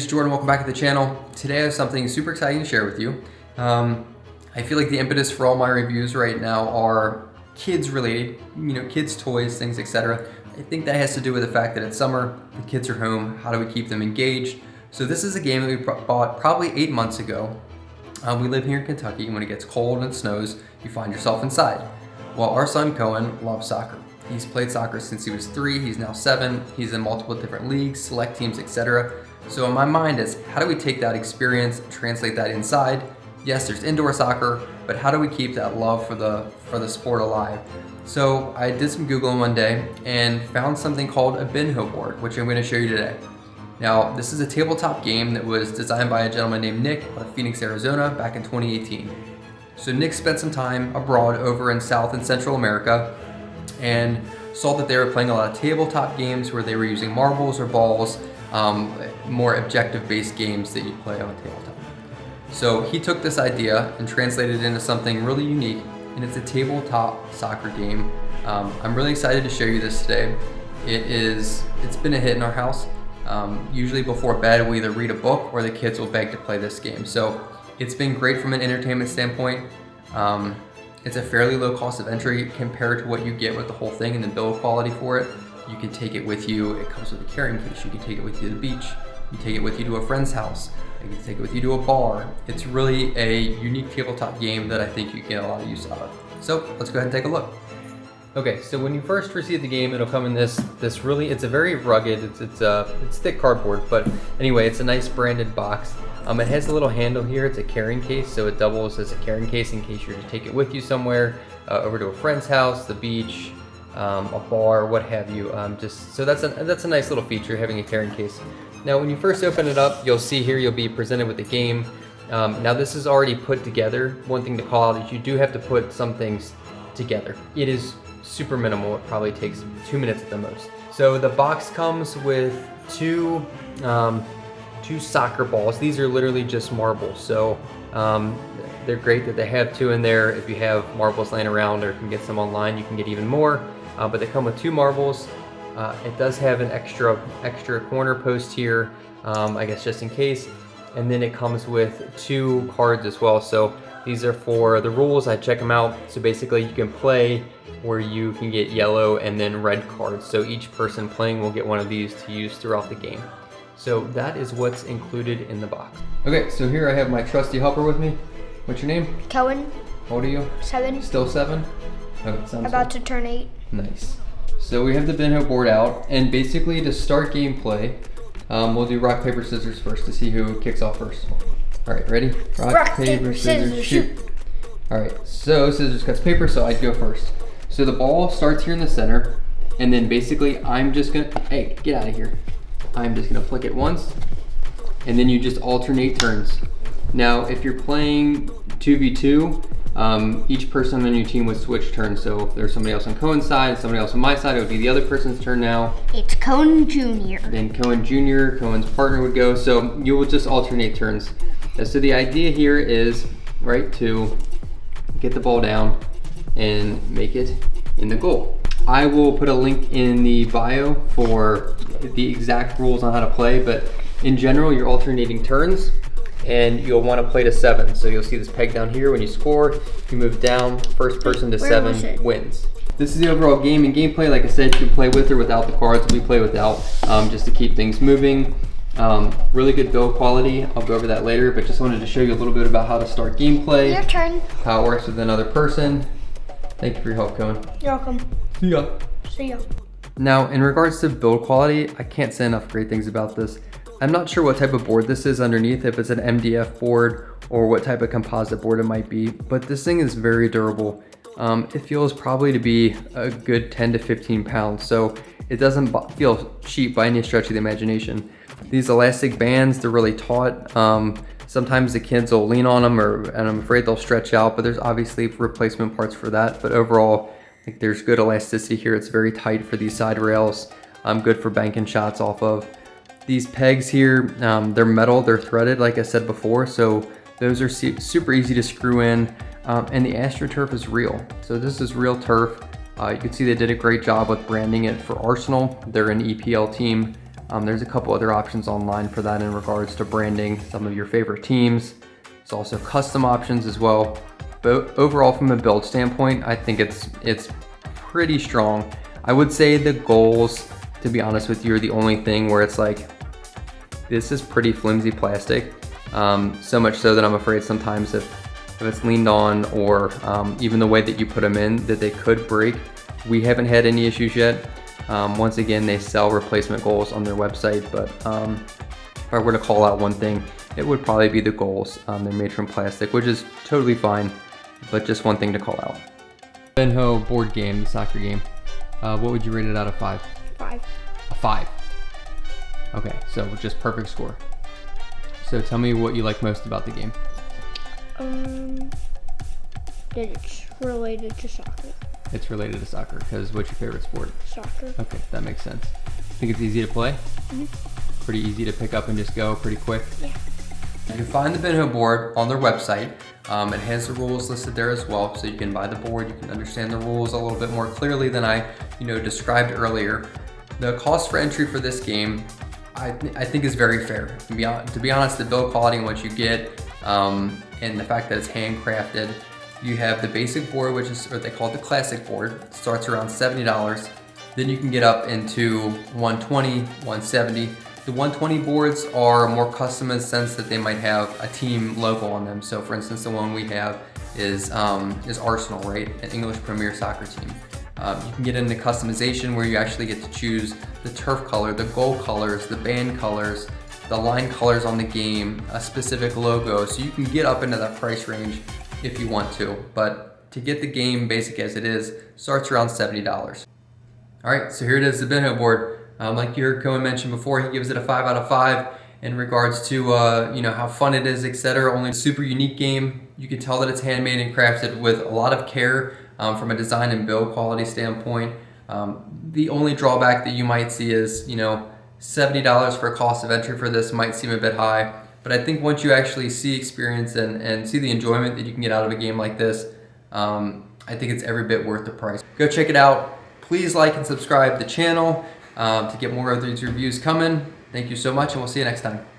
this is Jordan, welcome back to the channel. Today I have something super exciting to share with you. I feel like the impetus for all my reviews right now are kids related, kids toys, things, etc. I think that has to do with the fact that it's summer, the kids are home, how do we keep them engaged? So this is a game that we bought probably 8 months ago. We live here in Kentucky, and when it gets cold and it snows, you find yourself inside. Well, our son Cohen loves soccer. He's played soccer since he was 3, he's now 7, he's in multiple different leagues, select teams, etc. So in my mind is, how do we take that experience, translate that inside? Yes, there's indoor soccer, but how do we keep that love for the sport alive? So I did some Googling one day and found something called a Binho Board, which I'm going to show you today. Now, this is a tabletop game that was designed by a gentleman named Nick out of Phoenix, Arizona back in 2018. So Nick spent some time abroad over in South and Central America and saw that they were playing a lot of tabletop games where they were using marbles or balls, more objective-based games that you play on a tabletop. So he took this idea and translated it into something really unique, and it's a tabletop soccer game. I'm really excited to show you this today. It's been a hit in our house. Usually before bed, we'll either read a book or the kids will beg to play this game. So it's been great from an entertainment standpoint. It's a fairly low cost of entry compared to what you get with the whole thing and the build quality for it. You can take it with you. It comes with a carrying case. You can take it with you to the beach. You can take it with you to a friend's house. You can take it with you to a bar. It's really a unique tabletop game that I think you get a lot of use out of. So let's go ahead and take a look. Okay, so when you first receive the game, it'll come in this really, it's a very rugged, it's thick cardboard, but anyway, it's a nice branded box. It has a little handle here. It's a carrying case, so it doubles as a carrying case in case you're to take it with you somewhere, over to a friend's house, the beach, a bar, what have you. So that's a nice little feature, having a carrying case. Now, when you first open it up, you'll see here you'll be presented with the game. Now, this is already put together. One thing to call out is you do have to put some things together. It is super minimal. It probably takes 2 minutes at the most. So the box comes with two soccer balls. These are literally just marbles. So they're great that they have 2 in there. If you have marbles laying around or can get some online, you can get even more. But they come with 2 marbles. It does have an extra corner post here, I guess just in case. And then it comes with 2 cards as well. So these are for the rules. I check them out. So basically you can play where you can get yellow and then red cards. So each person playing will get one of these to use throughout the game. So that is what's included in the box. Okay, so here I have my trusty helper with me. What's your name? Cohen. How old are you? 7. Still 7? Okay, sounds About good. to turn 8. Nice. So we have the Binho board out, and basically to start gameplay, we'll do rock, paper, scissors first to see who kicks off first. All right, ready? Rock, paper, scissors, shoot. All right, so scissors cuts paper, so I'd go first. So the ball starts here in the center, and then basically I'm just gonna, hey, get out of here. I'm just gonna flick it once, and then you just alternate turns. Now, if you're playing 2v2, each person on your team would switch turns. So if there's somebody else on Cohen's side, somebody else on my side, it would be the other person's turn now. It's Cohen Jr. Then Cohen Jr., Cohen's partner would go. So you will just alternate turns. So the idea here is, right, to get the ball down and make it in the goal. I will put a link in the bio for the exact rules on how to play, but in general, you're alternating turns. And you'll want to play to 7. So you'll see this peg down here. When you score, you move down. First person to 7 wins. This is the overall game and gameplay. Like I said, you can play with or without the cards. We play without, just to keep things moving. Really good build quality. I'll go over that later, but just wanted to show you a little bit about how to start gameplay. Your turn. How it works with another person. Thank you for your help, Cohen. You're welcome. See ya. See ya. Now, in regards to build quality, I can't say enough great things about this. I'm not sure what type of board this is underneath, if it's an MDF board or what type of composite board it might be, but this thing is very durable. It feels probably to be a good 10 to 15 pounds, so it doesn't feel cheap by any stretch of the imagination. These elastic bands, they're really taut. Sometimes the kids will lean on them, and I'm afraid they'll stretch out, but there's obviously replacement parts for that. But overall, like, there's good elasticity here. It's very tight for these side rails. Good for banking shots off of. These pegs here, they're metal, they're threaded like I said before, so those are super easy to screw in, and the AstroTurf is real. So this is real turf. You can see they did a great job with branding it for Arsenal. They're an EPL team. There's a couple other options online for that in regards to branding some of your favorite teams. There's also custom options as well. But overall, from a build standpoint, I think it's pretty strong. I would say the goals, to be honest with you, are the only thing where it's like, this is pretty flimsy plastic. So much so that I'm afraid sometimes if it's leaned on, or even the way that you put them in, that they could break. We haven't had any issues yet. Once again, they sell replacement goals on their website, but if I were to call out one thing, it would probably be the goals. They're made from plastic, which is totally fine, but just one thing to call out. Binho board game, the soccer game. What would you rate it out of 5? 5. A 5. Okay, so just perfect score. So tell me what you like most about the game. That it's related to soccer. It's related to soccer, because what's your favorite sport? Soccer. Okay, that makes sense. Think it's easy to play? Mm-hmm. Pretty easy to pick up and just go pretty quick? Yeah. You can find the Binho board on their website. It has the rules listed there as well, so you can buy the board, you can understand the rules a little bit more clearly than I described earlier. The cost for entry for this game, I think is very fair. To be honest, the build quality and what you get, and the fact that it's handcrafted. You have the basic board, which is, or they call it the classic board. It starts around $70. Then you can get up into $120, $170. The 120 boards are more custom in the sense that they might have a team logo on them. So for instance, the one we have is Arsenal, right? An English Premier Soccer team. You can get into customization where you actually get to choose the turf color, the goal colors, the band colors, the line colors on the game, a specific logo. So you can get up into that price range if you want to. But to get the game basic as it is, starts around $70. All right, so here it is, the Binho board. Like you heard Cohen mention before, he gives it a 5 out of 5 in regards to how fun it is, etc. Only a super unique game. You can tell that it's handmade and crafted with a lot of care from a design and build quality standpoint. The only drawback that you might see is, $70 for a cost of entry for this might seem a bit high, but I think once you actually see, experience, and see the enjoyment that you can get out of a game like this, I think it's every bit worth the price. Go check it out. Please like and subscribe to the channel to get more of these reviews coming. Thank you so much, and we'll see you next time.